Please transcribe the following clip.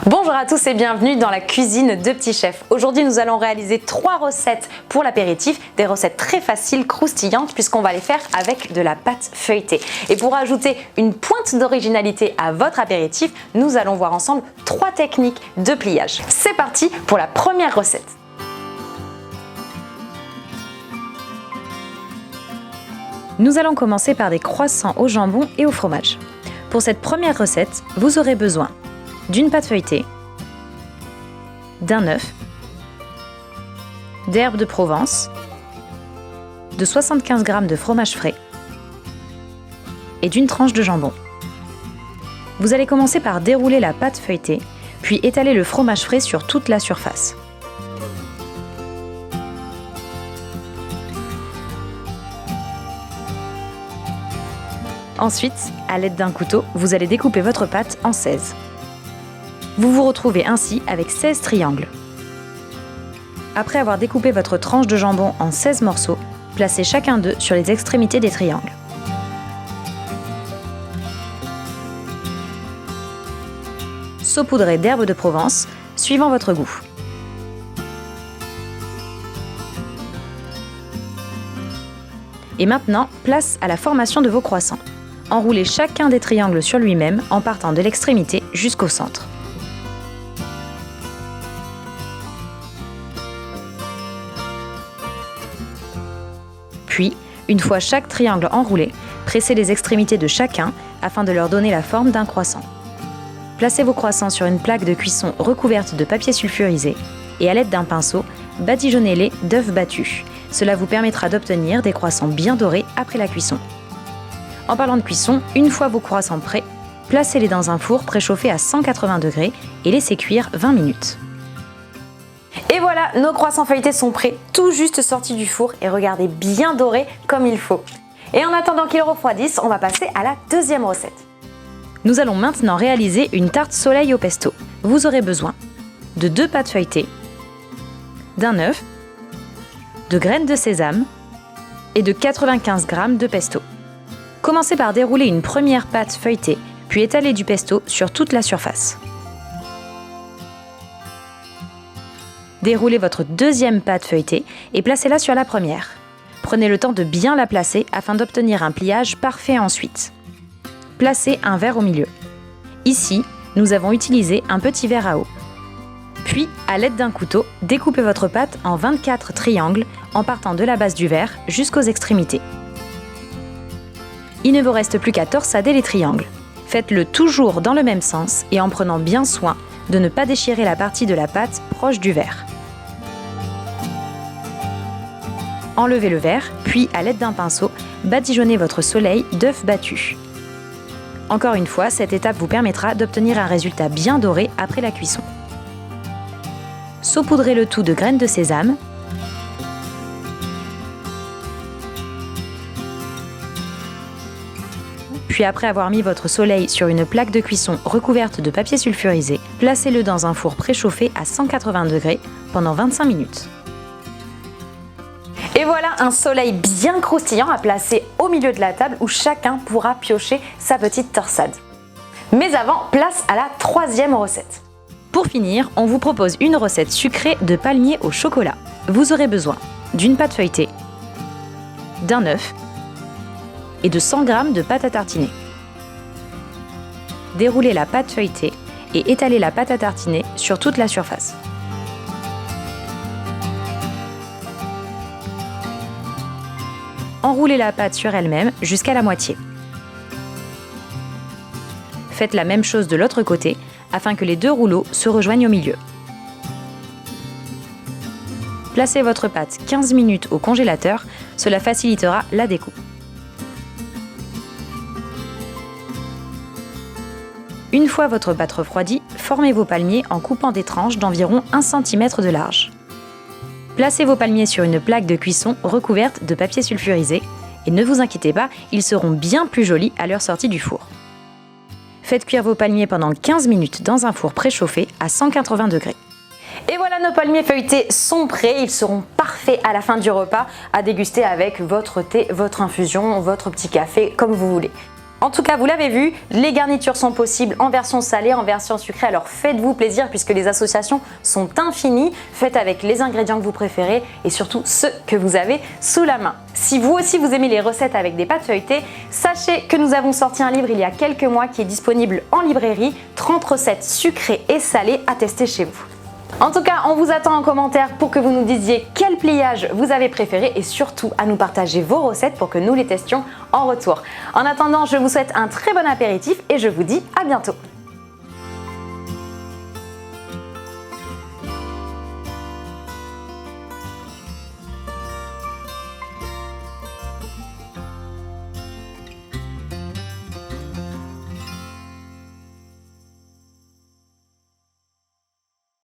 Bonjour à tous et bienvenue dans la cuisine de Petit Chef. Aujourd'hui nous allons réaliser 3 recettes pour l'apéritif, des recettes très faciles, croustillantes puisqu'on va les faire avec de la pâte feuilletée. Et pour ajouter une pointe d'originalité à votre apéritif, nous allons voir ensemble 3 techniques de pliage. C'est parti pour la première recette. Nous allons commencer par des croissants au jambon et au fromage. Pour cette première recette, vous aurez besoin d'une pâte feuilletée, d'un œuf, d'herbes de Provence, de 75 g de fromage frais et d'une tranche de jambon. Vous allez commencer par dérouler la pâte feuilletée, puis étaler le fromage frais sur toute la surface. Ensuite, à l'aide d'un couteau, vous allez découper votre pâte en 16. Vous vous retrouvez ainsi avec 16 triangles. Après avoir découpé votre tranche de jambon en 16 morceaux, placez chacun d'eux sur les extrémités des triangles. Saupoudrez d'herbes de Provence, suivant votre goût. Et maintenant, place à la formation de vos croissants. Enroulez chacun des triangles sur lui-même en partant de l'extrémité jusqu'au centre. Puis, une fois chaque triangle enroulé, pressez les extrémités de chacun afin de leur donner la forme d'un croissant. Placez vos croissants sur une plaque de cuisson recouverte de papier sulfurisé et à l'aide d'un pinceau, badigeonnez-les d'œufs battus. Cela vous permettra d'obtenir des croissants bien dorés après la cuisson. En parlant de cuisson, une fois vos croissants prêts, placez-les dans un four préchauffé à 180 degrés et laissez cuire 20 minutes. Et voilà, nos croissants feuilletés sont prêts, tout juste sortis du four et regardez, bien dorés comme il faut. Et en attendant qu'ils refroidissent, on va passer à la deuxième recette. Nous allons maintenant réaliser une tarte soleil au pesto. Vous aurez besoin de 2 pâtes feuilletées, d'un œuf, de graines de sésame et de 95 g de pesto. Commencez par dérouler une première pâte feuilletée, puis étaler du pesto sur toute la surface. Déroulez votre deuxième pâte feuilletée et placez-la sur la première. Prenez le temps de bien la placer afin d'obtenir un pliage parfait ensuite. Placez un verre au milieu. Ici, nous avons utilisé un petit verre à eau. Puis, à l'aide d'un couteau, découpez votre pâte en 24 triangles en partant de la base du verre jusqu'aux extrémités. Il ne vous reste plus qu'à torsader les triangles. Faites-le toujours dans le même sens et en prenant bien soin de ne pas déchirer la partie de la pâte proche du verre. Enlevez le verre, puis à l'aide d'un pinceau, badigeonnez votre soleil d'œufs battus. Encore une fois, cette étape vous permettra d'obtenir un résultat bien doré après la cuisson. Saupoudrez le tout de graines de sésame. Puis après avoir mis votre soleil sur une plaque de cuisson recouverte de papier sulfurisé, placez-le dans un four préchauffé à 180 degrés pendant 25 minutes. Et voilà un soleil bien croustillant à placer au milieu de la table où chacun pourra piocher sa petite torsade. Mais avant, place à la troisième recette. Pour finir, on vous propose une recette sucrée de palmier au chocolat. Vous aurez besoin d'une pâte feuilletée, d'un œuf et de 100 g de pâte à tartiner. Déroulez la pâte feuilletée et étalez la pâte à tartiner sur toute la surface. Enroulez la pâte sur elle-même jusqu'à la moitié. Faites la même chose de l'autre côté afin que les deux rouleaux se rejoignent au milieu. Placez votre pâte 15 minutes au congélateur, cela facilitera la découpe. Une fois votre pâte refroidie, formez vos palmiers en coupant des tranches d'environ 1 cm de large. Placez vos palmiers sur une plaque de cuisson recouverte de papier sulfurisé et ne vous inquiétez pas, ils seront bien plus jolis à leur sortie du four. Faites cuire vos palmiers pendant 15 minutes dans un four préchauffé à 180 degrés. Et voilà, nos palmiers feuilletés sont prêts, ils seront parfaits à la fin du repas à déguster avec votre thé, votre infusion, votre petit café, comme vous voulez. En tout cas, vous l'avez vu, les garnitures sont possibles en version salée, en version sucrée, alors faites-vous plaisir puisque les associations sont infinies. Faites avec les ingrédients que vous préférez et surtout ceux que vous avez sous la main. Si vous aussi vous aimez les recettes avec des pâtes feuilletées, sachez que nous avons sorti un livre il y a quelques mois qui est disponible en librairie, 30 recettes sucrées et salées à tester chez vous. En tout cas, on vous attend en commentaire pour que vous nous disiez quel pliage vous avez préféré et surtout à nous partager vos recettes pour que nous les testions en retour. En attendant, je vous souhaite un très bon apéritif et je vous dis à bientôt.